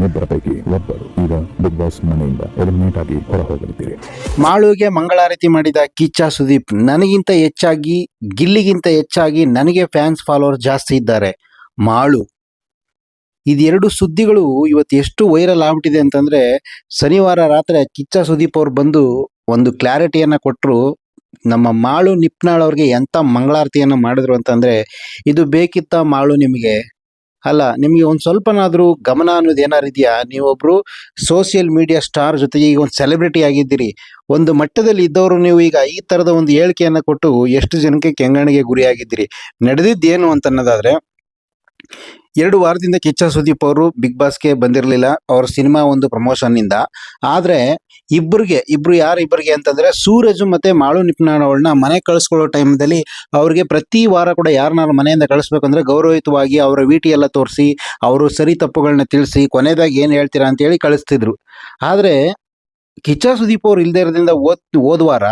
ನಿಮ್ಮಿಬ್ಬರ ಪೈಕಿ ಒಬ್ಬರು ಈಗ ಬಿಗ್ ಬಾಸ್ ಮನೆಯಿಂದ ಎಲಿಮಿನೇಟ್ ಆಗಿ ಹೊರ ಹೋಗಲಿದ್ದೀರಿ. ಮಾಳುಗೆ ಮಂಗಳಾರತಿ ಮಾಡಿದ ಕಿಚ್ಚ ಸುದೀಪ್, ನನಗಿಂತ ಹೆಚ್ಚಾಗಿ ಗಿಲ್ಲಿಗಿಂತ ಹೆಚ್ಚಾಗಿ ನನಗೆ ಫ್ಯಾನ್ಸ್ ಫಾಲೋವರ್ ಜಾಸ್ತಿ ಇದ್ದಾರೆ. ಮಾಳು ಇದೆರಡು ಸುದ್ದಿಗಳು ಇವತ್ತು ಎಷ್ಟು ವೈರಲ್ ಆಗ್ಬಿಟ್ಟಿದೆ ಅಂತಂದ್ರೆ, ಶನಿವಾರ ರಾತ್ರಿ ಕಿಚ್ಚ ಸುದೀಪ್ ಅವ್ರು ಬಂದು ಒಂದು ಕ್ಲಾರಿಟಿಯನ್ನ ಕೊಟ್ಟರು. ನಮ್ಮ ಮಾಳು ನಿಪ್ನಾಳ್ ಅವ್ರಿಗೆ ಎಂತ ಮಂಗಳಾರತಿಯನ್ನ ಮಾಡಿದ್ರು ಅಂತಂದ್ರೆ, ಇದು ಬೇಕಿತ್ತ ಮಾಳು ನಿಮಗೆ? ಅಲ್ಲ, ನಿಮಗೆ ಒಂದು ಸ್ವಲ್ಪನಾದ್ರೂ ಗಮನ ಅನ್ನೋದು ಏನಾರು ಇದೆಯಾ? ನೀವೊಬ್ರು ಸೋಷಿಯಲ್ ಮೀಡಿಯಾ ಸ್ಟಾರ್, ಜೊತೆಗೆ ಈಗ ಒಂದು ಸೆಲೆಬ್ರಿಟಿ ಆಗಿದ್ದೀರಿ. ಒಂದು ಮಟ್ಟದಲ್ಲಿ ಇದ್ದವರು ನೀವು ಈಗ ಈ ತರದ ಒಂದು ಹೇಳಿಕೆಯನ್ನ ಕೊಟ್ಟು ಎಷ್ಟು ಜನಕ್ಕೆ ಕೆಂಗಣ್ಣಿಗೆ ಗುರಿಯಾಗಿದ್ದೀರಿ. ನಡೆದಿದ್ದೇನು ಅಂತ ಅನ್ನೋದಾದ್ರೆ, 2 ವಾರದಿಂದ ಕಿಚ್ಚ ಸುದೀಪ್ ಅವರು ಬಿಗ್ ಬಾಸ್ಗೆ ಬಂದಿರಲಿಲ್ಲ, ಅವ್ರ ಸಿನಿಮಾ ಒಂದು ಪ್ರಮೋಷನ್ ಇಂದ. ಆದ್ರೆ ಇಬ್ಬರಿಗೆ ಅಂತಂದ್ರೆ, ಸೂರಜ್ ಮತ್ತೆ ಮಾಳು ನಿಪ್ನಾಳ್ ಅವಳನ್ನ ಮನೆ ಕಳಿಸ್ಕೊಳ್ಳೋ ಟೈಮ್ದಲ್ಲಿ ಅವ್ರಿಗೆ ಪ್ರತಿ ವಾರ ಕೂಡ ಯಾರನ್ನಾರು ಮನೆಯಿಂದ ಕಳಿಸ್ಬೇಕಂದ್ರೆ ಗೌರವಯುತವಾಗಿ ಅವರ ವಿಟಿ ಎಲ್ಲ ತೋರಿಸಿ, ಅವರು ಸರಿ ತಪ್ಪುಗಳನ್ನ ತಿಳಿಸಿ, ಕೊನೆಯದಾಗಿ ಏನು ಹೇಳ್ತೀರಾ ಅಂತ ಹೇಳಿ ಕಳಿಸ್ತಿದ್ರು. ಆದ್ರೆ ಕಿಚ್ಚ ಸುದೀಪ್ ಅವ್ರು ಇಲ್ದೇ ಇರೋದ್ರಿಂದ ಹೋದ ವಾರ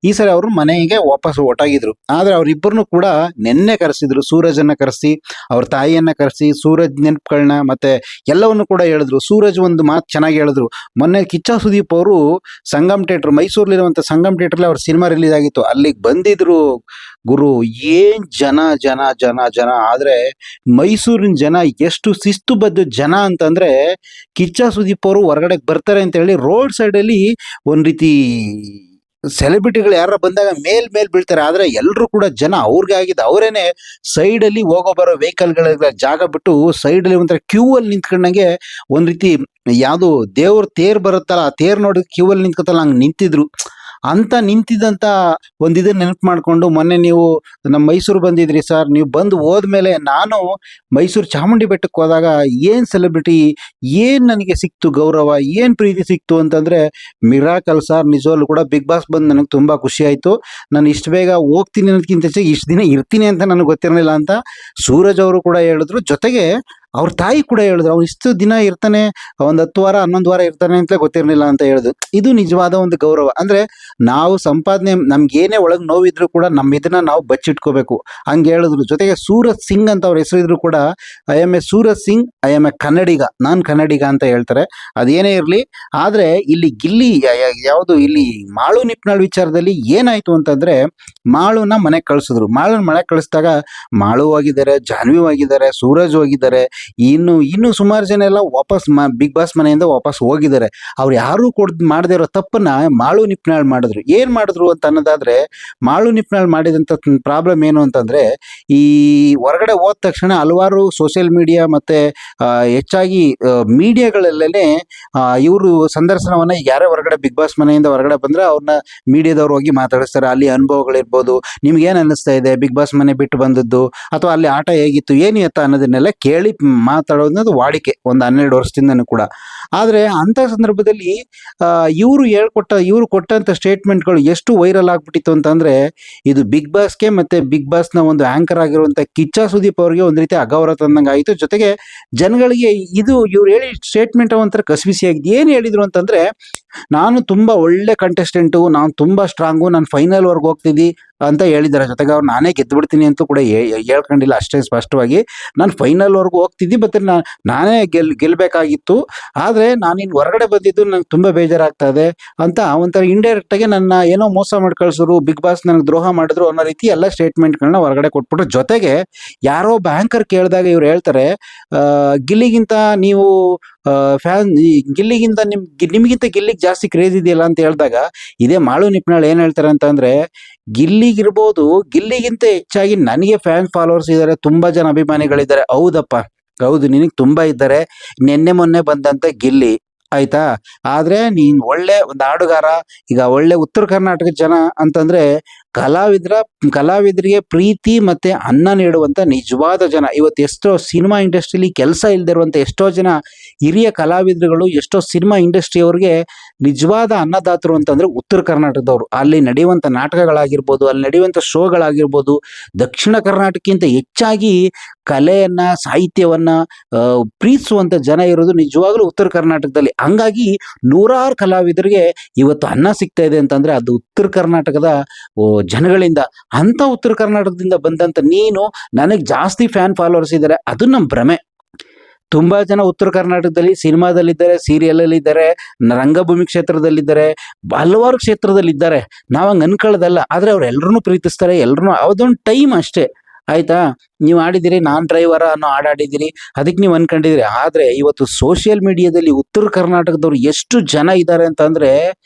ಈ ಸರಿ ಅವರು ಮನೆಗೆ ವಾಪಸ್ ಒಟ್ಟಾಗಿದ್ರು. ಆದ್ರೆ ಅವ್ರಿಬ್ಬರನ್ನು ಕೂಡ ನೆನ್ನೆ ಕರೆಸಿದ್ರು. ಸೂರಜನ್ನ ಕರೆಸಿ, ಅವ್ರ ತಾಯಿಯನ್ನ ಕರೆಸಿ, ಸೂರಜ್ ನೆನಪುಗಳನ್ನ ಮತ್ತೆ ಎಲ್ಲವನ್ನು ಕೂಡ ಹೇಳಿದ್ರು. ಸೂರಜ್ ಒಂದು ಮಾತು ಚೆನ್ನಾಗಿ ಹೇಳಿದ್ರು. ಮೊನ್ನೆ ಕಿಚ್ಚ ಸುದೀಪ್ ಅವರು ಸಂಗಮ್ ಥಿಯೇಟರ್, ಮೈಸೂರಲ್ಲಿರುವಂಥ ಸಂಗಮ್ ಥಿಯೇಟರ್ಲಿ ಅವ್ರ ಸಿನಿಮಾ ರಿಲೀಸ್ ಆಗಿತ್ತು, ಅಲ್ಲಿಗೆ ಬಂದಿದ್ರು. ಗುರು, ಏನ್ ಜನ ಜನ ಜನ ಜನ ಆದ್ರೆ ಮೈಸೂರಿನ ಜನ ಎಷ್ಟು ಶಿಸ್ತುಬದ್ಧ ಜನ ಅಂತಂದ್ರೆ, ಕಿಚ್ಚ ಸುದೀಪ್ ಅವರು ಹೊರಗಡೆ ಬರ್ತಾರೆ ಅಂತ ಹೇಳಿ ರೋಡ್ ಸೈಡ್ ಅಲ್ಲಿ ಒಂದ್ ರೀತಿ ಸೆಲೆಬ್ರಿಟಿಗಳು ಯಾರ ಬಂದಾಗ ಮೇಲ್ ಬೀಳ್ತಾರೆ. ಆದ್ರೆ ಎಲ್ರು ಕೂಡ ಜನ ಅವ್ರಿಗೆ ಆಗಿದ್ದು ಅವರೇನೆ ಸೈಡ್ ಅಲ್ಲಿ ಹೋಗೋ ಬರೋ ವೆಹಿಕಲ್ಗಳ ಜಾಗ ಬಿಟ್ಟು ಸೈಡ್ ಅಲ್ಲಿ ಒಂಥರ ಕ್ಯೂ ಅಲ್ಲಿ ನಿಂತ್ಕೊಂಡಂಗೆ, ಒಂದ್ ರೀತಿ ಯಾವ್ದು ದೇವ್ರ ತೇರ್ ಬರುತ್ತಲ್ಲ, ಆ ತೇರ್ ನೋಡಿ ಕ್ಯೂ ಅಲ್ಲಿ ನಿಂತ್ಕೊತಲ್ಲ, ಹಂಗ್ ನಿಂತಿದ್ರು. ಅಂತ ನಿಂತಿದ್ದಂತ ಒಂದಿದನ್ನ ನೆನಪು ಮಾಡ್ಕೊಂಡು, ಮೊನ್ನೆ ನೀವು ನಮ್ಮ ಮೈಸೂರು ಬಂದಿದ್ರಿ ಸರ್, ನೀವು ಬಂದು ಹೋದ್ಮೇಲೆ ನಾನು ಮೈಸೂರು ಚಾಮುಂಡಿ ಬೆಟ್ಟಕ್ಕೆ ಹೋದಾಗ ಏನ್ ಸೆಲೆಬ್ರಿಟಿ, ಏನ್ ನನಗೆ ಸಿಕ್ತು ಗೌರವ, ಏನ್ ಪ್ರೀತಿ ಸಿಕ್ತು ಅಂತಂದ್ರೆ ಮಿರಾಕಲ್ ಸರ್. ನಿಜವಾಗ್ಲೂ ಕೂಡ ಬಿಗ್ ಬಾಸ್ ಬಂದು ನನಗೆ ತುಂಬಾ ಖುಷಿ ಆಯ್ತು. ನಾನು ಇಷ್ಟು ಬೇಗ ಹೋಗ್ತೀನಿ ಅನ್ನೋದಕ್ಕಿಂತ ಹೆಚ್ಚಾಗಿ ಇಷ್ಟು ದಿನ ಇರ್ತೀನಿ ಅಂತ ನನಗೆ ಗೊತ್ತಿರಲಿಲ್ಲ ಅಂತ ಸೂರಜ್ ಅವರು ಕೂಡ ಹೇಳಿದ್ರು. ಜೊತೆಗೆ ಅವ್ರ ತಾಯಿ ಕೂಡ ಹೇಳಿದ್ರು, ಅವ್ನು ಇಷ್ಟು ದಿನ ಇರ್ತಾನೆ, ಒಂದು 10 ವಾರ 11 ವಾರ ಇರ್ತಾನೆ ಅಂತಲೇ ಗೊತ್ತಿರಲಿಲ್ಲ ಅಂತ ಹೇಳಿದ್ರು. ಇದು ನಿಜವಾದ ಒಂದು ಗೌರವ. ಅಂದ್ರೆ ನಾವು ಸಂಪಾದನೆ, ನಮ್ಗೇನೇ ಒಳಗೆ ನೋವಿದ್ರು ಕೂಡ ನಮ್ಮ ಇದನ್ನ ನಾವು ಬಚ್ಚಿಟ್ಕೋಬೇಕು, ಹಂಗೆ ಹೇಳಿದ್ರು. ಜೊತೆಗೆ ಸೂರಜ್ ಸಿಂಗ್ ಅಂತ ಅವ್ರ ಹೆಸರು ಇದ್ರು ಕೂಡ, I am a Suraj Singh, I am a Kannadiga, ನಾನು ಕನ್ನಡಿಗ ಅಂತ ಹೇಳ್ತಾರೆ. ಅದೇನೇ ಇರಲಿ, ಆದ್ರೆ ಇಲ್ಲಿ ಗಿಲ್ಲಿ ಯಾವುದು ಇಲ್ಲಿ ಮಾಳು ನಿಪ್ನಾಳ್ ವಿಚಾರದಲ್ಲಿ ಏನಾಯ್ತು ಅಂತಂದ್ರೆ, ಮಾಳುನ ಮನೆಗೆ ಕಳಿಸಿದ್ರು. ಮಾಳುನ ಮನೆಗೆ ಕಳಿಸಿದಾಗ ಮಾಳು ಹೋಗಿದ್ದಾರೆ, ಜಾನ್ವಿ ಹೋಗಿದ್ದಾರೆ, ಸೂರಜ್ ಹೋಗಿದ್ದಾರೆ, ಇನ್ನು ಸುಮಾರು ಜನ ಎಲ್ಲ ವಾಪಸ್ ಬಿಗ್ ಬಾಸ್ ಮನೆಯಿಂದ ವಾಪಸ್ ಹೋಗಿದ್ದಾರೆ. ಅವ್ರು ಯಾರು ಮಾಡದೇ ಇರೋ ತಪ್ಪನ್ನ ಮಾಳು ನಿಪ್ನಾಳ್ ಮಾಡಿದ್ರು. ಏನ್ ಮಾಡಿದ್ರು ಅಂತ ಅನ್ನೋದಾದ್ರೆ, ಮಾಳು ನಿಪ್ನಾಳ್ ಮಾಡಿದಂತ ಪ್ರಾಬ್ಲಮ್ ಏನು ಅಂತಂದ್ರೆ, ಈ ಹೊರಗಡೆ ಹೋದ ತಕ್ಷಣ ಹಲವಾರು ಸೋಷಿಯಲ್ ಮೀಡಿಯಾ ಮತ್ತೆ ಹೆಚ್ಚಾಗಿ ಮೀಡಿಯಾಗಳಲ್ಲೇ ಇವರು ಸಂದರ್ಶನವನ್ನ, ಯಾರೇ ಹೊರಗಡೆ ಬಿಗ್ ಬಾಸ್ ಮನೆಯಿಂದ ಹೊರಗಡೆ ಬಂದ್ರೆ ಅವ್ರನ್ನ ಮೀಡಿಯಾದವ್ರು ಹೋಗಿ ಮಾತಾಡಿಸ್ತಾರೆ. ಅಲ್ಲಿ ಅನುಭವಗಳಿರ್ಬೋದು, ನಿಮ್ಗೆ ಏನ್ ಅನ್ನಿಸ್ತಾ ಇದೆ ಬಿಗ್ ಬಾಸ್ ಮನೆ ಬಿಟ್ಟು ಬಂದದ್ದು, ಅಥವಾ ಅಲ್ಲಿ ಆಟ ಹೇಗಿತ್ತು, ಏನು ಎತ್ತ ಅನ್ನೋದನ್ನೆಲ್ಲ ಕೇಳಿ ಮಾತಾಡೋದು ವಾಡಿಕೆ ಒಂದು 12 ವರ್ಷದಿಂದನೂ ಕೂಡ. ಆದ್ರೆ ಅಂತ ಸಂದರ್ಭದಲ್ಲಿ ಇವರು ಕೊಟ್ಟಂತ ಸ್ಟೇಟ್ಮೆಂಟ್ಗಳು ಎಷ್ಟು ವೈರಲ್ ಆಗ್ಬಿಟ್ಟಿತ್ತು ಅಂತಂದ್ರೆ, ಇದು ಬಿಗ್ ಬಾಸ್ಗೆ ಮತ್ತೆ ಬಿಗ್ ಬಾಸ್ನ ಒಂದು ಆಂಕರ್ ಆಗಿರುವಂತ ಕಿಚ್ಚ ಸುದೀಪ್ ಅವರಿಗೆ ಒಂದು ರೀತಿ ಅಗೌರವ ತಂದಂಗೆ ಆಯಿತು. ಜೊತೆಗೆ ಜನಗಳಿಗೆ ಇವ್ರು ಹೇಳಿ ಸ್ಟೇಟ್ಮೆಂಟ್ ಒಂಥರ ಕಸಿವಿಸಿಯಾಗಿದೆ. ಏನು ಹೇಳಿದ್ರು ಅಂತಂದ್ರೆ, ನಾನು ತುಂಬಾ ಒಳ್ಳೆ ಕಂಟೆಸ್ಟೆಂಟು, ನಾನು ತುಂಬಾ ಸ್ಟ್ರಾಂಗು, ನಾನು ಫೈನಲ್ ವರ್ಗ ಹೋಗ್ತಿದ್ದಿ ಅಂತ ಹೇಳಿದ್ದಾರೆ. ಜೊತೆಗೆ ಅವ್ರು ನಾನೇ ಗೆದ್ದು ಬಿಡ್ತೀನಿ ಅಂತೂ ಕೂಡ ಹೇಳ್ಕೊಂಡಿಲ್ಲ ಅಷ್ಟೇ ಸ್ಪಷ್ಟವಾಗಿ. ನಾನು ಫೈನಲ್ ವರ್ಗು ಹೋಗ್ತಿದ್ದಿ, ಮತ್ತೆ ನಾನೇ ಗೆಲ್ಬೇಕಾಗಿತ್ತು. ಆದ್ರೆ ನಾನು ಇನ್ನು ಹೊರಗಡೆ ಬಂದಿದ್ದು ನಂಗೆ ತುಂಬಾ ಬೇಜಾರಾಗ್ತಾ ಇದೆ ಅಂತ ಒಂಥರ ಇಂಡೈರೆಕ್ಟ್ ಆಗಿ ನನ್ನ ಏನೋ ಮೋಸ ಮಾಡಿ ಕಳ್ಸೋರು, ಬಿಗ್ ಬಾಸ್ ನನಗೆ ದ್ರೋಹ ಮಾಡಿದ್ರು ಅನ್ನೋ ರೀತಿ ಎಲ್ಲ ಸ್ಟೇಟ್ಮೆಂಟ್ಗಳನ್ನ ಹೊರಗಡೆ ಕೊಟ್ಬಿಟ್ರು. ಜೊತೆಗೆ ಯಾರೋ ಬ್ಯಾಂಕರ್ ಕೇಳಿದಾಗ ಇವ್ರು ಹೇಳ್ತಾರೆ, ಗಿಲ್ಲಿಗಿಂತ ನೀವು ಫ್ಯಾನ್, ಗಿಲ್ಲಿಗಿಂತ ನಿಮ್ಗಿಂತ ಗಿಲ್ಲಿಗೆ ಜಾಸ್ತಿ ಕ್ರೇಜ್ ಇದೆಯಲ್ಲ ಅಂತ ಹೇಳಿದಾಗ, ಇದೇ ಮಾಳು ನಿಪ್ನಾಳ್ ಏನ್ ಹೇಳ್ತಾರೆ ಅಂತ ಅಂದ್ರೆ, ಗಿಲ್ಲಿಗಿರ್ಬೋದು, ಗಿಲ್ಲಿಗಿಂತ ಹೆಚ್ಚಾಗಿ ನನಗೆ ಫ್ಯಾನ್ ಫಾಲೋವರ್ಸ್ ಇದ್ದಾರೆ, ತುಂಬಾ ಜನ ಅಭಿಮಾನಿಗಳಿದ್ದಾರೆ. ಹೌದಪ್ಪ, ಹೌದು, ನಿನಗೆ ತುಂಬಾ ಇದ್ದಾರೆ. ನಿನ್ನೆ ಮೊನ್ನೆ ಬಂದಂತ ಗಿಲ್ಲಿ ಆಯ್ತಾ. ಆದ್ರೆ ನೀನ್ ಒಳ್ಳೆ ಒಂದು ಹಾಡುಗಾರ. ಈಗ ಒಳ್ಳೆ ಉತ್ತರ ಕರ್ನಾಟಕದ ಜನ ಅಂತಂದ್ರೆ ಕಲಾವಿದರಿಗೆ ಪ್ರೀತಿ ಮತ್ತೆ ಅನ್ನ ನೀಡುವಂತ ನಿಜವಾದ ಜನ. ಇವತ್ತು ಎಷ್ಟೋ ಸಿನಿಮಾ ಇಂಡಸ್ಟ್ರಿಲಿ ಕೆಲಸ ಇಲ್ಲದೆ ಇರುವಂತ ಎಷ್ಟೋ ಜನ ಹಿರಿಯ ಕಲಾವಿದರುಗಳು, ಎಷ್ಟೋ ಸಿನಿಮಾ ಇಂಡಸ್ಟ್ರಿ ಅವ್ರಿಗೆ ನಿಜವಾದ ಅನ್ನದಾತರು ಅಂತಂದ್ರೆ ಉತ್ತರ ಕರ್ನಾಟಕದವರು. ಅಲ್ಲಿ ನಡೆಯುವಂತ ನಾಟಕಗಳಾಗಿರ್ಬೋದು, ಅಲ್ಲಿ ನಡೆಯುವಂತ ಶೋಗಳಾಗಿರ್ಬೋದು, ದಕ್ಷಿಣ ಕರ್ನಾಟಕಕ್ಕಿಂತ ಹೆಚ್ಚಾಗಿ ಕಲೆಯನ್ನ, ಸಾಹಿತ್ಯವನ್ನ ಪ್ರೀತಿಸುವಂತ ಜನ ಇರೋದು ನಿಜವಾಗ್ಲೂ ಉತ್ತರ ಕರ್ನಾಟಕದಲ್ಲಿ. ಹಂಗಾಗಿ ನೂರಾರು ಕಲಾವಿದರಿಗೆ ಇವತ್ತು ಅನ್ನ ಸಿಗ್ತಾ ಇದೆ ಅಂತಂದ್ರೆ ಅದು ಉತ್ತರ ಕರ್ನಾಟಕದ ಜನಗಳಿಂದ. ಅಂತ ಉತ್ತರ ಕರ್ನಾಟಕದಿಂದ ಬಂದಂತ ನೀನು, ನನಗೆ ಜಾಸ್ತಿ ಫ್ಯಾನ್ ಫಾಲೋವರ್ಸ್ ಇದ್ದಾರೆ, ಅದು ನಮ್ಮ ಭ್ರಮೆ. ತುಂಬಾ ಜನ ಉತ್ತರ ಕರ್ನಾಟಕದಲ್ಲಿ ಸಿನಿಮಾದಲ್ಲಿದ್ದಾರೆ, ಸೀರಿಯಲಲ್ಲಿದ್ದಾರೆ, ರಂಗಭೂಮಿ ಕ್ಷೇತ್ರದಲ್ಲಿದ್ದಾರೆ, ಹಲವಾರು ಕ್ಷೇತ್ರದಲ್ಲಿದ್ದಾರೆ. ನಾವು ಹಂಗೆ ಅನ್ಕೊಳ್ಳೋದಲ್ಲ. ಆದ್ರೆ ಅವ್ರು ಎಲ್ರನ್ನೂ ಪ್ರೀತಿಸ್ತಾರೆ, ಎಲ್ರನ್ನೂ ಅದೊಂದು ಟೈಮ್ ಅಷ್ಟೇ. ಆಯ್ತಾ? ನೀವು ಆಡಿದಿರಿ, ನಾನ್ ಡ್ರೈವರ ಅನ್ನೋ ಹಾಡು ಆಡಿದಿರಿ, ಅದಕ್ಕೆ ನೀವು ಅನ್ಕೊಂಡಿದಿರಿ. ಆದ್ರೆ ಇವತ್ತು ಸೋಷಿಯಲ್ ಮೀಡಿಯಾದಲ್ಲಿ ಉತ್ತರ ಕರ್ನಾಟಕದವ್ರು ಎಷ್ಟು ಜನ ಇದ್ದಾರೆ ಅಂತಂದ್ರೆ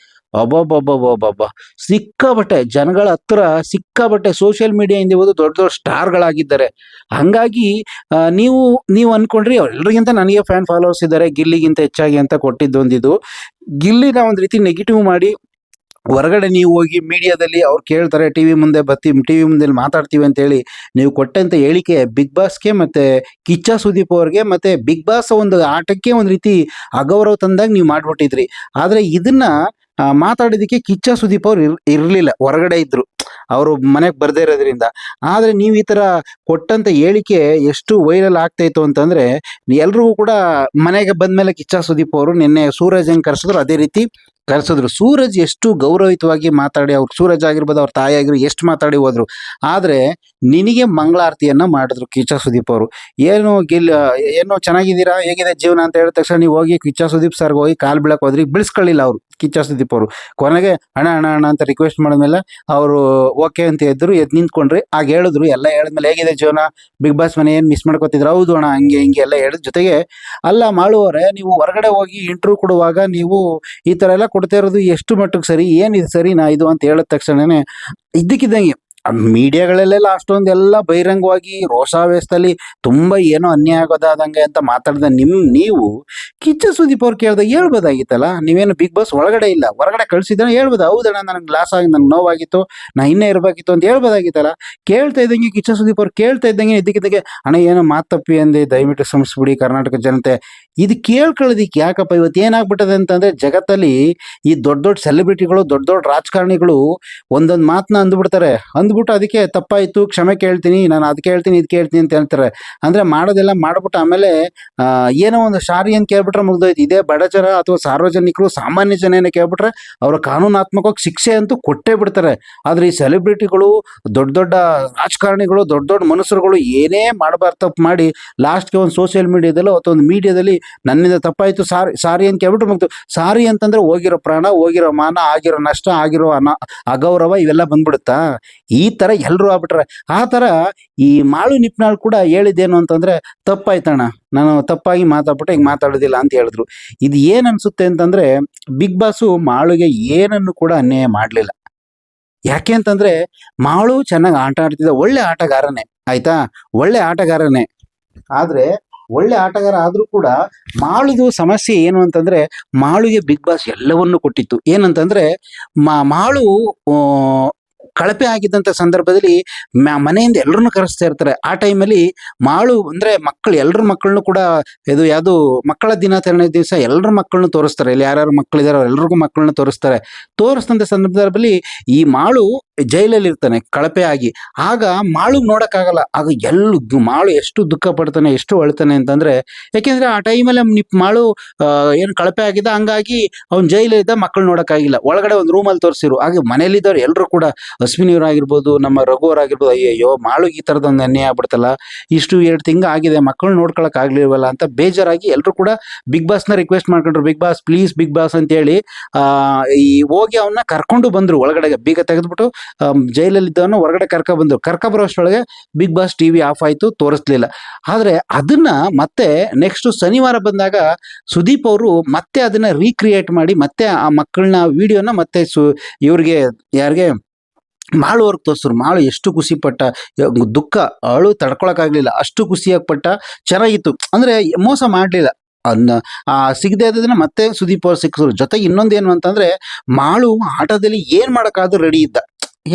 ಅಬ್ಬಬ್ಬಬ್ಬಬ್ಬಬ್ಬ! ಸಿಕ್ಕಾಪಟ್ಟೆ ಜನಗಳ ಹತ್ರ ಸಿಕ್ಕಾಪಟ್ಟೆ ಸೋಷಿಯಲ್ ಮೀಡಿಯಾ ಇಂದ ಇವತ್ತು ದೊಡ್ಡ ದೊಡ್ಡ ಸ್ಟಾರ್‌ಗಳಾಗಿದ್ದಾರೆ. ಹಂಗಾಗಿ ನೀವು ನೀವು ಅನ್ಕೊಂಡ್ರಿ ಎಲ್ರಿಗಿಂತ ನನಗೆ ಫ್ಯಾನ್ ಫಾಲೋವರ್ಸ್ ಇದ್ದಾರೆ ಗಿಲ್ಲಿಗಿಂತ ಹೆಚ್ಚಾಗಿ ಅಂತ ಕೊಟ್ಟಿದ್ದೊಂದಿದು. ಗಿಲ್ಲಿನ ಒಂದ್ ರೀತಿ ನೆಗೆಟಿವ್ ಮಾಡಿ ಹೊರಗಡೆ ನೀವು ಹೋಗಿ ಮೀಡಿಯಾದಲ್ಲಿ ಅವ್ರು ಕೇಳ್ತಾರೆ, ಟಿವಿ ಮುಂದೆ ಬರ್ತೀವಿ, ಟಿವಿ ಮುಂದೆ ಮಾತಾಡ್ತೀವಿ ಅಂತ ಹೇಳಿ ನೀವು ಕೊಟ್ಟಂತ ಹೇಳಿಕೆ ಬಿಗ್ ಬಾಸ್ಗೆ ಮತ್ತೆ ಕಿಚ್ಚ ಸುದೀಪ್ ಅವ್ರಿಗೆ ಮತ್ತೆ ಬಿಗ್ ಬಾಸ್ ಒಂದು ಆಟಕ್ಕೆ ಒಂದ್ ರೀತಿ ಅಗೌರವ ತಂದಾಗ ನೀವು ಮಾಡ್ಬಿಟ್ಟಿದ್ರಿ. ಆದ್ರೆ ಇದನ್ನ ಮಾತಾಡೋದಕ್ಕೆ ಕಿಚ್ಚ ಸುದೀಪ್ ಅವ್ರು ಇರ್ಲಿಲ್ಲ, ಹೊರಗಡೆ ಇದ್ರು, ಅವರು ಮನೆಗೆ ಬರ್ದೇ ಇರೋದ್ರಿಂದ. ಆದ್ರೆ ನೀವು ಈ ತರ ಕೊಟ್ಟಂತ ಹೇಳಿಕೆ ಎಷ್ಟು ವೈರಲ್ ಆಗ್ತಾ ಇತ್ತು ಅಂತಂದ್ರೆ ಎಲ್ರಿಗೂ ಕೂಡ ಮನೆಗೆ ಬಂದ್ಮೇಲೆ ಕಿಚ್ಚ ಸುದೀಪ್ ಅವರು ನಿನ್ನೆ ಸೂರಜ್ ಹೆಂಗ್ ಕರ್ಸಿದ್ರು ಅದೇ ರೀತಿ ಕರ್ಸಿದ್ರು. ಸೂರಜ್ ಎಷ್ಟು ಗೌರವಯುತವಾಗಿ ಮಾತಾಡಿ, ಅವ್ರು ಸೂರಜ್ ಆಗಿರ್ಬೋದು, ಅವ್ರ ತಾಯಿ ಆಗಿರ್ಬೋದು, ಎಷ್ಟು ಮಾತಾಡಿ ಹೋದ್ರು. ಆದ್ರೆ ನಿನಗೆ ಮಂಗಳಾರತಿಯನ್ನ ಮಾಡಿದ್ರು ಕಿಚ್ಚ ಸುದೀಪ್ ಅವರು. ಏನು ಚೆನ್ನಾಗಿದ್ದೀರಾ, ಹೇಗಿದೆ ಜೀವನ ಅಂತ ಹೇಳಿದ ತಕ್ಷಣ ನೀವು ಹೋಗಿ ಕಿಚ್ಚ ಸುದೀಪ್ ಸರ್ಗೆ ಹೋಗಿ ಕಾಲ್ ಬೀಳಕ್ ಹೋದ್ರಿ, ಬಿಳಿಸ್ಕೊಳ್ಳಿಲ್ಲ ಅವರು ಕಿಚ್ಚ ಸುದೀಪ್ ಅವರು. ಕೊನೆಗೆ ಅಣ್ಣ ಅಣ್ಣ ಅಣ್ಣ ಅಂತ ರಿಕ್ವೆಸ್ಟ್ ಮಾಡಿದ್ಮೇಲೆ ಅವರು ಓಕೆ ಅಂತ ಎದ್ರು, ಎದ್ದು ನಿಂತ್ಕೊಂಡ್ರಿ. ಆಗ ಹೇಳಿದ್ರು, ಎಲ್ಲ ಹೇಳಿದ್ಮೇಲೆ ಹೇಗಿದೆ ಜೀವನ, ಬಿಗ್ ಬಾಸ್ ಮನೆ ಏನ್ ಮಿಸ್ ಮಾಡ್ಕೋತಿದ್ರು, ಹೌದು ಅಣ್ಣ ಹಂಗೆ ಹಿಂಗೆ ಎಲ್ಲ ಹೇಳಿದ ಜೊತೆಗೆ, ಅಲ್ಲ ಮಾಡುವವರೇ, ನೀವು ಹೊರಗಡೆ ಹೋಗಿ ಇಂಟರ್ವ್ಯೂ ಕೊಡುವಾಗ ನೀವು ಈ ತರ ಎಲ್ಲ ಕೊಡ್ತಾ ಇರೋದು ಎಷ್ಟು ಮಟ್ಟಿಗೆ ಸರಿ, ಏನಿದು ಸರಿನಾ ಇದು ಅಂತ ಹೇಳಿದ ತಕ್ಷಣನೇ ಇದ್ದಕ್ಕಿದ್ದಂಗೆ ಮೀಡಿಯಾಗಳಲ್ಲೆಲ್ಲ ಅಷ್ಟೊಂದೆಲ್ಲ ಬಹಿರಂಗವಾಗಿ ರೋಷಾವೇಶದಲ್ಲಿ ತುಂಬಾ ಏನೋ ಅನ್ಯಾಯ ಆಗೋದಾದಂಗೆ ಅಂತ ಮಾತಾಡಿದ ನೀವು ಕಿಚ್ಚ ಸುದೀಪ್ ಅವ್ರು ಕೇಳ್ದಾಗ ಹೇಳ್ಬೋದಾಗಿತ್ತಲ್ಲ. ನೀವೇನು ಬಿಗ್ ಬಾಸ್ ಒಳಗಡೆ ಇಲ್ಲ, ಹೊರಗಡೆ ಕಳ್ಸಿದ್ರೆ ಹೇಳ್ಬೋದು, ಹೌದಣ್ಣ ನನಗೆ ಲಾಸ್ ಆಗಿ ನನ್ಗೆ ನೋವಾಗಿತ್ತು, ನಾ ಇನ್ನೇ ಇರಬೇಕಿತ್ತು ಅಂತ ಹೇಳ್ಬೋದಾಗಿತ್ತಲ್ಲ. ಕೇಳ್ತಾ ಇದ್ದಂಗೆ ಕಿಚ್ಚ ಸುದೀಪ್ ಅವ್ರು ಕೇಳ್ತಾ ಇದ್ದಂಗೆ ಇದ್ದಕ್ಕಿದ್ದಂಗೆ ಅಣ್ಣ ಏನೋ ಮಾತಪ್ಪಿ ಅಂದೆ, ದಯವಿಟ್ಟು ಕ್ಷಮಿಸ್ಬಿಡಿ ಕರ್ನಾಟಕ ಜನತೆ. ಇದು ಕೇಳ್ಕೊಳ್ಳೋದಿಕ್ಕೆ ಯಾಕಪ್ಪ ಇವತ್ತು ಏನಾಗ್ಬಿಟ್ಟದೆ ಅಂತಂದ್ರೆ ಜಗತ್ತಲ್ಲಿ ಈ ದೊಡ್ಡ ದೊಡ್ಡ ಸೆಲೆಬ್ರಿಟಿಗಳು, ದೊಡ್ಡ ದೊಡ್ಡ ರಾಜಕಾರಣಿಗಳು ಒಂದೊಂದು ಮಾತನ್ನ ಅಂದ್ಬಿಡ್ತಾರೆ. ಅಂದ್ಬಿಟ್ಟು ಅದಕ್ಕೆ ತಪ್ಪಾಯ್ತು ಕ್ಷಮೆ ಕೇಳ್ತೀನಿ, ನಾನು ಅದಕ್ಕೆ ಹೇಳ್ತೀನಿ ಇದಕ್ಕೆ ಹೇಳ್ತೀನಿ ಅಂತ ಹೇಳ್ತಾರೆ. ಅಂದ್ರೆ ಮಾಡೋದೆಲ್ಲ ಮಾಡ್ಬಿಟ್ಟು ಆಮೇಲೆ ಏನೋ ಒಂದು ಸಾರಿ ಅಂತ ಕೇಳ್ಬಿಟ್ರೆ ಮುಗ್ದೋಯ್ತು. ಇದೇ ಬಡ ಜನ ಅಥವಾ ಸಾರ್ವಜನಿಕರು, ಸಾಮಾನ್ಯ ಜನ ಏನೋ ಕೇಳ್ಬಿಟ್ರೆ ಅವರ ಕಾನೂನಾತ್ಮಕವಾಗಿ ಶಿಕ್ಷೆ ಅಂತೂ ಕೊಟ್ಟೇ ಬಿಡ್ತಾರೆ. ಆದ್ರೆ ಈ ಸೆಲೆಬ್ರಿಟಿಗಳು, ದೊಡ್ಡ ದೊಡ್ಡ ರಾಜಕಾರಣಿಗಳು, ದೊಡ್ಡ ದೊಡ್ಡ ಮನುಷ್ಯರುಗಳು ಏನೇ ಮಾಡಬಾರ್ದು ತಪ್ಪು ಮಾಡಿ ಲಾಸ್ಟ್ಗೆ ಒಂದು ಸೋಷಿಯಲ್ ಮೀಡಿಯಾದಲ್ಲಿ ಅಥವಾ ಒಂದು ಮೀಡಿಯಾದಲ್ಲಿ ನನ್ನಿಂದ ತಪ್ಪಾಯ್ತು ಸಾರಿ ಸಾರಿ ಅಂತ ಕೇಳ್ಬಿಟ್ಟು ಮುಗ್ದು. ಸಾರಿ ಅಂತಂದ್ರೆ ಹೋಗಿರೋ ಪ್ರಾಣ, ಹೋಗಿರೋ ಮಾನ, ಆಗಿರೋ ನಷ್ಟ, ಆಗಿರೋ ಅಗೌರವ ಇವೆಲ್ಲ ಬಂದ್ಬಿಡುತ್ತಾ? ಈ ತರ ಎಲ್ರು ಆಗ್ಬಿಟ್ರೆ. ಆ ತರ ಈ ಮಾಳು ನಿಪ್ನಾಳ್ ಕೂಡ ಹೇಳಿದ್ದೇನು ಅಂತಂದ್ರೆ, ತಪ್ಪಾಯ್ತಣ್ಣ, ನಾನು ತಪ್ಪಾಗಿ ಮಾತಾಡ್ಬಿಟ್ಟು ಹಿಂಗೆ ಮಾತಾಡೋದಿಲ್ಲ ಅಂತ ಹೇಳಿದ್ರು. ಇದು ಏನ್ ಅನ್ಸುತ್ತೆ ಅಂತಂದ್ರೆ ಬಿಗ್ ಬಾಸು ಮಾಳುಗೆ ಏನನ್ನು ಕೂಡ ಅನ್ಯಾಯ ಮಾಡ್ಲಿಲ್ಲ. ಯಾಕೆ ಅಂತಂದ್ರೆ ಮಾಳು ಚೆನ್ನಾಗಿ ಆಟ ಆಡ್ತಿದ್ದ, ಒಳ್ಳೆ ಆಟಗಾರನೇ, ಆಯ್ತಾ, ಒಳ್ಳೆ ಆಟಗಾರನೇ. ಆದ್ರೆ ಒಳ್ಳೆ ಆಟಗಾರ ಆದ್ರೂ ಕೂಡ ಮಾಳುದು ಸಮಸ್ಯೆ ಏನು ಅಂತಂದ್ರೆ ಮಾಳುಗೆ ಬಿಗ್ ಬಾಸ್ ಎಲ್ಲವನ್ನೂ ಕೊಟ್ಟಿತ್ತು. ಏನಂತಂದ್ರೆ ಮಾಳು ಕಳಪೆ ಆಗಿದ್ದಂತ ಸಂದರ್ಭದಲ್ಲಿ ಮನೆಯಿಂದ ಎಲ್ಲರನ್ನು ಕರೆಸ್ತಾ ಇರ್ತಾರೆ. ಆ ಟೈಮಲ್ಲಿ ಮಾಳು ಅಂದ್ರೆ ಮಕ್ಕಳು, ಎಲ್ಲರ ಮಕ್ಕಳನ್ನು ಕೂಡ ಇದು ಯಾವುದು ಮಕ್ಕಳ ದಿನಾಚರಣೆ ದಿವಸ ಎಲ್ಲರ ಮಕ್ಕಳನ್ನು ತೋರಿಸ್ತಾರೆ. ಇಲ್ಲಿ ಯಾರ್ಯಾರು ಮಕ್ಕಳಿದಾರೋ ಎಲ್ರಿಗೂ ಮಕ್ಕಳನ್ನ ತೋರಿಸ್ತಾರೆ. ತೋರಿಸಿದಂತ ಸಂದರ್ಭದಲ್ಲಿ ಈ ಮಾಳು ಜೈಲಲ್ಲಿ ಇರ್ತಾನೆ ಕಳಪೆ ಆಗಿ. ಆಗ ಮಾಳು ನೋಡಕ್ಕಾಗಲ್ಲ. ಆಗ ಮಾಳು ಎಷ್ಟು ದುಃಖ ಪಡ್ತಾನೆ, ಎಷ್ಟು ಅಳ್ತಾನೆ ಅಂತಂದ್ರೆ, ಯಾಕೆಂದ್ರೆ ಆ ಟೈಮಲ್ಲಿ ಮಾಳು ಏನು ಕಳಪೆ ಆಗಿದ್ದ, ಹಂಗಾಗಿ ಅವ್ನು ಜೈಲಿದ್ದ, ಮಕ್ಕಳು ನೋಡಕ್ಕಾಗಿಲ್ಲ. ಒಳಗಡೆ ಒಂದು ರೂಮಲ್ಲಿ ತೋರಿಸಿರು. ಹಾಗೆ ಮನೇಲಿದ್ದವ್ರು ಎಲ್ಲರೂ ಕೂಡ, ಅಶ್ವಿನಿಯವರಾಗಿರ್ಬೋದು, ನಮ್ಮ ರಘುವರಾಗಿರ್ಬೋದು, ಅಯ್ಯಯ್ಯೋ ಮಾಳುಗೆ ಈ ಥರದೊಂದು ಅನ್ಯಾಯ ಆಗ್ಬಿಡ್ತಲ್ಲ, ಇಷ್ಟು 2 ತಿಂಗಳು ಆಗಿದೆ, ಮಕ್ಕಳು ನೋಡ್ಕೊಳಕ್ ಆಗ್ಲಿಲ್ವಲ್ಲ ಅಂತ ಬೇಜಾರಾಗಿ ಎಲ್ಲರೂ ಕೂಡ ಬಿಗ್ ಬಾಸ್ನ ರಿಕ್ವೆಸ್ಟ್ ಮಾಡ್ಕೊಂಡ್ರು, Bigg Boss please Bigg Boss ಅಂತ ಹೇಳಿ ಈ ಹೋಗಿ ಅವನ್ನ ಕರ್ಕೊಂಡು ಬಂದ್ರು. ಒಳಗಡೆ ಬೀಗ ತೆಗೆದ್ಬಿಟ್ಟು ಜೈಲಲ್ಲಿದ್ದವನ್ನ ಹೊರಗಡೆ ಕರ್ಕ ಬರೋಷ್ಟೊಳಗೆ ಬಿಗ್ ಬಾಸ್ ಟಿವಿ ಆಫ್ ಆಯ್ತು, ತೋರಿಸ್ಲಿಲ್ಲ. ಆದ್ರೆ ಅದನ್ನ ಮತ್ತೆ ನೆಕ್ಸ್ಟ್ ಶನಿವಾರ ಬಂದಾಗ ಸುದೀಪ್ ಅವರು ಮತ್ತೆ ಅದನ್ನ ರೀಕ್ರಿಯೇಟ್ ಮಾಡಿ ಮತ್ತೆ ಆ ಮಕ್ಕಳನ್ನ ವಿಡಿಯೋನ ಮತ್ತೆ ಇವ್ರಿಗೆ ಯಾರಿಗೆ ಮಾಳು ಅವ್ರಿಗೆ ತೋರಿಸಿದ್ರು. ಮಾಳು ಎಷ್ಟು ಖುಷಿ ಪಟ್ಟ, ದುಃಖ ಅಳು ತಡ್ಕೊಳಕ್ಕಾಗ್ಲಿಲ್ಲ, ಅಷ್ಟು ಖುಷಿಯಾಗಿ ಪಟ್ಟ. ಚೆನ್ನಾಗಿತ್ತು, ಅಂದ್ರೆ ಮೋಸ ಮಾಡ್ಲಿಲ್ಲ. ಸಿಗದೆ ಅದನ್ನ ಮತ್ತೆ ಸುದೀಪ್ ಅವ್ರು ಸಿಕ್ಕಿದ್ರು. ಜೊತೆಗೆ ಇನ್ನೊಂದೇನು ಅಂತಂದ್ರೆ ಮಾಳು ಆಟದಲ್ಲಿ ಏನ್ ಮಾಡಕ್ಕಾದ್ರೂ ರೆಡಿ ಇದ್ದ.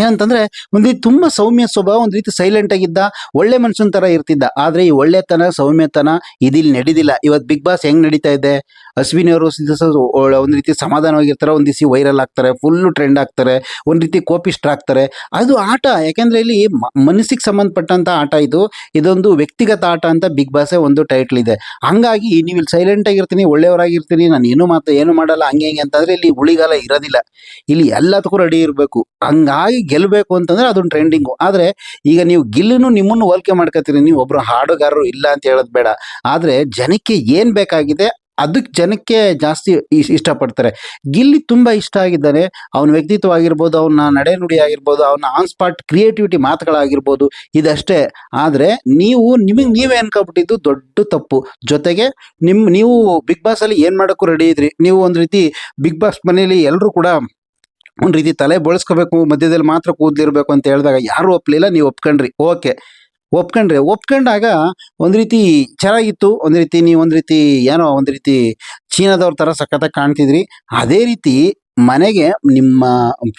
ಏನಂತಂದ್ರೆ ಒಂದ್ ರೀತಿ ತುಂಬಾ ಸೌಮ್ಯ ಸ್ವಭಾವ, ಒಂದ್ ರೀತಿ ಸೈಲೆಂಟ್ ಆಗಿದ್ದ, ಒಳ್ಳೆ ಮನುಷ್ಯನ ತರ ಇರ್ತಿದ್ದ. ಆದ್ರೆ ಈ ಒಳ್ಳೆತನ, ಸೌಮ್ಯತನ ಇದಿಲ್ಲಿ ನಡೀದಿಲ್ಲ. ಇವತ್ತು ಬಿಗ್ ಬಾಸ್ ಹೆಂಗ್ ನಡೀತಾ ಇದೆ, ಅಶ್ವಿನಿ ಅವರು ಒಂದ್ ರೀತಿ ಸಮಾಧಾನವಾಗಿರ್ತಾರೆ, ಒಂದ್ ದಿವಸ ವೈರಲ್ ಆಗ್ತಾರೆ, ಫುಲ್ ಟ್ರೆಂಡ್ ಆಗ್ತಾರೆ, ಒಂದ್ ರೀತಿ ಕೋಪಿಷ್ಟ್ರಾಗ್ತಾರೆ. ಅದು ಆಟ. ಯಾಕೆಂದ್ರೆ ಇಲ್ಲಿ ಮನಸ್ಸಿಗೆ ಸಂಬಂಧಪಟ್ಟಂತ ಆಟ ಇದು. ಇದೊಂದು ವ್ಯಕ್ತಿಗತ ಆಟ ಅಂತ ಬಿಗ್ ಬಾಸ್ ಒಂದು ಟೈಟ್ಲ್ ಇದೆ. ಹಂಗಾಗಿ ನೀವು ಇಲ್ಲಿ ಸೈಲೆಂಟ್ ಆಗಿರ್ತೀನಿ, ಒಳ್ಳೆಯವರಾಗಿರ್ತೀನಿ, ನಾನು ಏನು ಮಾಡಲ್ಲ, ಹಂಗೆ ಹಿಂಗೆ ಅಂತಂದ್ರೆ ಇಲ್ಲಿ ಉಳಿಗಾಲ ಇರೋದಿಲ್ಲ. ಇಲ್ಲಿ ಎಲ್ಲದಕ್ಕೂ ರೆಡಿ ಇರಬೇಕು. ಹಂಗಾಗಿ ಗೆಲ್ಲಬೇಕು ಅಂತಂದ್ರೆ ಅದೊಂದು ಟ್ರೆಂಡಿಂಗು. ಆದರೆ ಈಗ ನೀವು ಗಿಲ್ಲಿನೂ ನಿಮ್ಮನ್ನು ಹೋಲಿಕೆ ಮಾಡ್ಕೊತೀರಿ, ನೀವು ಒಬ್ಬರು ಹಾಡುಗಾರರು ಇಲ್ಲ ಅಂತ ಹೇಳೋದು ಬೇಡ. ಆದರೆ ಜನಕ್ಕೆ ಏನು ಬೇಕಾಗಿದೆ ಅದಕ್ಕೆ ಜನಕ್ಕೆ ಜಾಸ್ತಿ ಇಷ್ಟಪಡ್ತಾರೆ. ಗಿಲ್ಲಿ ತುಂಬ ಇಷ್ಟ ಆಗಿದ್ದಾನೆ. ಅವನ ವ್ಯಕ್ತಿತ್ವ ಆಗಿರ್ಬೋದು, ಅವನ ನಡೆನುಡಿ ಆಗಿರ್ಬೋದು, ಅವನ ಆನ್ ಸ್ಪಾಟ್ ಕ್ರಿಯೇಟಿವಿಟಿ ಮಾತುಗಳಾಗಿರ್ಬೋದು, ಇದಷ್ಟೇ. ಆದರೆ ನಿಮಗೆ ನೀವೇ ಅನ್ಕೊಬಿಟ್ಟಿದ್ದು ದೊಡ್ಡ ತಪ್ಪು. ಜೊತೆಗೆ ನೀವು ಬಿಗ್ ಬಾಸಲ್ಲಿ ಏನು ಮಾಡೋಕ್ಕೂ ರೆಡಿ ಇದ್ರಿ. ನೀವು ಒಂದು ರೀತಿ ಬಿಗ್ ಬಾಸ್ ಮನೇಲಿ ಎಲ್ಲರೂ ಕೂಡ ಒಂದು ರೀತಿ ತಲೆ ಬೋಳ್ಸ್ಕೋಬೇಕು, ಮಧ್ಯದಲ್ಲಿ ಮಾತ್ರ ಕೂದಲಿರ್ಬೇಕು ಅಂತ ಹೇಳಿದಾಗ ಯಾರೂ ಒಪ್ಪಲಿಲ್ಲ, ನೀವು ಒಪ್ಕೊಂಡ್ರಿ. ಓಕೆ, ಒಪ್ಕೊಂಡಾಗ ಒಂದು ರೀತಿ ಚೆನ್ನಾಗಿತ್ತು. ಒಂದು ರೀತಿ ನೀವು ಒಂದು ರೀತಿ ಏನೋ ಒಂದು ರೀತಿ ಚೀನಾದವ್ರ ಥರ ಸಖತ್ತಾಗಿ ಕಾಣ್ತಿದ್ರಿ. ಅದೇ ರೀತಿ ಮನೆಗೆ ನಿಮ್ಮ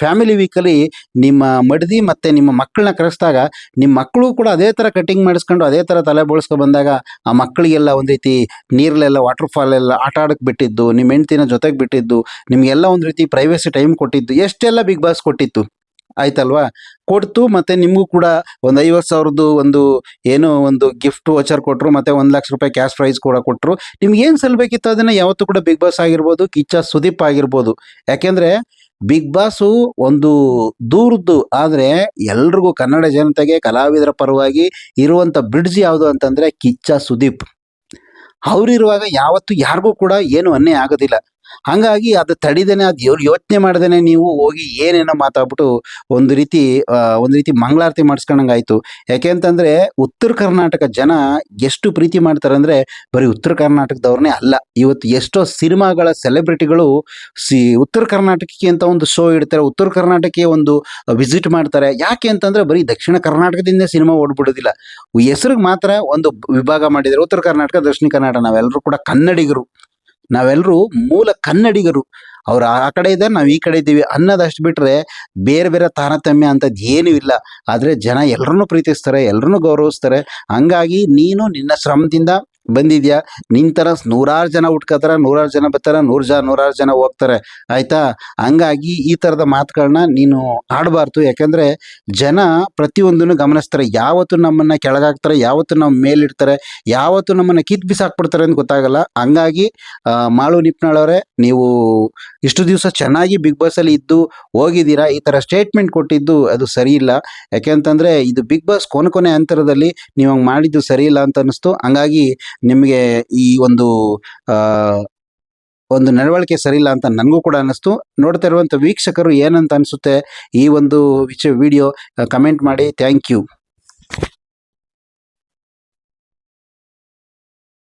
ಫ್ಯಾಮಿಲಿ ವೀಕಲ್ಲಿ ನಿಮ್ಮ ಮಡದಿ ಮತ್ತು ನಿಮ್ಮ ಮಕ್ಕಳನ್ನ ಕರೆಸಿದಾಗ ನಿಮ್ಮ ಮಕ್ಕಳು ಕೂಡ ಅದೇ ಥರ ಕಟಿಂಗ್ ಮಾಡಿಸ್ಕೊಂಡು ಅದೇ ಥರ ತಲೆ ಬೋಳ್ಸ್ಕೊ ಬಂದಾಗ ಆ ಮಕ್ಕಳಿಗೆಲ್ಲ ಒಂದು ರೀತಿ ನೀರಲ್ಲೆಲ್ಲ ವಾಟರ್ ಫಾಲೆಲ್ಲ ಆಟ ಆಡೋಕ್ಕೆ ಬಿಟ್ಟಿದ್ದು, ನಿಮ್ಮ ಹೆಂಡ್ತಿನ ಜೊತೆಗೆ ಬಿಟ್ಟಿದ್ದು, ನಿಮಗೆಲ್ಲ ಒಂದು ರೀತಿ ಪ್ರೈವೇಸಿ ಟೈಮ್ ಕೊಟ್ಟಿದ್ದು, ಎಷ್ಟೆಲ್ಲ ಬಿಗ್ ಬಾಸ್ ಕೊಟ್ಟಿತ್ತು ಆಯ್ತಲ್ವಾ? ಕೊಡ್ತು. ಮತ್ತು ನಿಮಗೂ ಕೂಡ ಒಂದು 50,000 ಏನೋ ಒಂದು ಗಿಫ್ಟ್ ವೋಚರ್ ಕೊಟ್ಟರು, ಮತ್ತು 1,00,000 ರೂಪಾಯಿ ಕ್ಯಾಶ್ ಪ್ರೈಸ್ ಕೂಡ ಕೊಟ್ಟರು. ನಿಮ್ಗೆ ಏನು ಸಲ್ಲಬೇಕಿತ್ತು ಅದನ್ನು ಯಾವತ್ತೂ ಕೂಡ ಬಿಗ್ ಬಾಸ್ ಆಗಿರ್ಬೋದು, ಕಿಚ್ಚ ಸುದೀಪ್ ಆಗಿರ್ಬೋದು. ಯಾಕೆಂದರೆ ಬಿಗ್ ಬಾಸು ಒಂದು ದೂರದ್ದು, ಆದರೆ ಎಲ್ರಿಗೂ ಕನ್ನಡ ಜನತೆಗೆ ಕಲಾವಿದರ ಪರವಾಗಿ ಇರುವಂಥ ಬ್ರಿಡ್ಜ್ ಯಾವುದು ಅಂತಂದರೆ ಕಿಚ್ಚ ಸುದೀಪ್. ಅವರಿರುವಾಗ ಯಾವತ್ತೂ ಯಾರಿಗೂ ಕೂಡ ಏನು ಅನ್ಯಾಯ ಆಗೋದಿಲ್ಲ. ಹಾಗಾಗಿ ಅದು ತಡಿದೇನೆ, ಅದು ಯೋಚನೆ ಮಾಡ್ದೇನೆ ನೀವು ಹೋಗಿ ಏನೇನೋ ಮಾತಾಡ್ಬಿಟ್ಟು ಒಂದು ರೀತಿ ಮಂಗಳಾರತಿ ಮಾಡಿಸ್ಕೊಂಡಂಗೆ ಆಯಿತು. ಯಾಕೆ ಅಂತಂದರೆ ಉತ್ತರ ಕರ್ನಾಟಕ ಜನ ಎಷ್ಟು ಪ್ರೀತಿ ಮಾಡ್ತಾರೆ ಅಂದರೆ ಬರೀ ಉತ್ತರ ಕರ್ನಾಟಕದವ್ರನ್ನೇ ಅಲ್ಲ, ಇವತ್ತು ಎಷ್ಟೋ ಸಿನಿಮಾಗಳ ಸೆಲೆಬ್ರಿಟಿಗಳು ಉತ್ತರ ಕರ್ನಾಟಕಕ್ಕೆ ಅಂತ ಒಂದು ಶೋ ಇಡ್ತಾರೆ, ಉತ್ತರ ಕರ್ನಾಟಕಕ್ಕೆ ಒಂದು ವಿಸಿಟ್ ಮಾಡ್ತಾರೆ. ಯಾಕೆ ಅಂತಂದರೆ ಬರೀ ದಕ್ಷಿಣ ಕರ್ನಾಟಕದಿಂದ ಸಿನಿಮಾ ಓಡ್ಬಿಡೋದಿಲ್ಲ, ಹೆಸರಿಗೆ ಮಾತ್ರ ಒಂದು ವಿಭಾಗ ಮಾಡಿದ್ದಾರೆ. ಉತ್ತರ ಕರ್ನಾಟಕ, ದಕ್ಷಿಣ ಕರ್ನಾಟಕ, ನಾವೆಲ್ಲರೂ ಕೂಡ ಕನ್ನಡಿಗರು, ನಾವೆಲ್ಲರೂ ಮೂಲ ಕನ್ನಡಿಗರು. ಅವ್ರು ಆ ಕಡೆ ಇದ್ದಾರೆ, ನಾವು ಈ ಕಡೆ ಇದ್ದೀವಿ ಅನ್ನೋದಷ್ಟು ಬಿಟ್ಟರೆ ಬೇರೆ ಬೇರೆ ತಾರತಮ್ಯ ಅಂಥದ್ದು ಏನೂ ಇಲ್ಲ. ಆದರೆ ಜನ ಎಲ್ಲರನ್ನೂ ಪ್ರೀತಿಸ್ತಾರೆ, ಎಲ್ಲರನ್ನೂ ಗೌರವಿಸ್ತಾರೆ. ಹಂಗಾಗಿ ನೀನು ನಿನ್ನ ಶ್ರಮದಿಂದ ಬಂದಿದ್ಯಾ. ನಿನ್ನ ಥರ ನೂರಾರು ಜನ ಹುಟ್ಕೋತಾರೆ, ನೂರಾರು ಜನ ಬರ್ತಾರೆ, ನೂರಾರು ಜನ ಹೋಗ್ತಾರೆ, ಆಯಿತಾ? ಹಂಗಾಗಿ ಈ ಥರದ ಮಾತುಗಳನ್ನ ನೀನು ಆಡಬಾರ್ದು. ಯಾಕೆಂದರೆ ಜನ ಪ್ರತಿಯೊಂದನ್ನು ಗಮನಿಸ್ತಾರೆ. ಯಾವತ್ತು ನಮ್ಮನ್ನು ಕೆಳಗಾಕ್ತಾರೆ, ಯಾವತ್ತು ನಮ್ಮ ಮೇಲಿಡ್ತಾರೆ, ಯಾವತ್ತು ನಮ್ಮನ್ನು ಕಿತ್ತು ಬಿಸಾಕ್ಬಿಡ್ತಾರೆ ಅಂತ ಗೊತ್ತಾಗಲ್ಲ. ಹಂಗಾಗಿ ಮಾಳು ನಿಪ್ನಾಳವರೇ, ನೀವು ಇಷ್ಟು ದಿವಸ ಚೆನ್ನಾಗಿ ಬಿಗ್ ಬಾಸಲ್ಲಿ ಇದ್ದು ಹೋಗಿದ್ದೀರಾ, ಈ ಥರ ಸ್ಟೇಟ್ಮೆಂಟ್ ಕೊಟ್ಟಿದ್ದು ಅದು ಸರಿ ಇಲ್ಲ. ಯಾಕೆಂತಂದರೆ ಇದು ಬಿಗ್ ಬಾಸ್ ಕೊನೆ ಅಂತರದಲ್ಲಿ ನೀವು ಹಂಗೆ ಮಾಡಿದ್ದು ಸರಿ ಇಲ್ಲ ಅಂತ ಅನ್ನಿಸ್ತು. ಹಂಗಾಗಿ ನಿಮಗೆ ಈ ಒಂದು ನಡವಳಿಕೆ ಸರಿಯಿಲ್ಲ ಅಂತ ನನಗೂ ಕೂಡ ಅನ್ನಿಸ್ತು. ನೋಡ್ತಾ ಇರುವಂಥ ವೀಕ್ಷಕರು ಏನಂತ ಅನಿಸುತ್ತೆ ಈ ಒಂದು ವಿಡಿಯೋ ಕಮೆಂಟ್ ಮಾಡಿ. Thank you.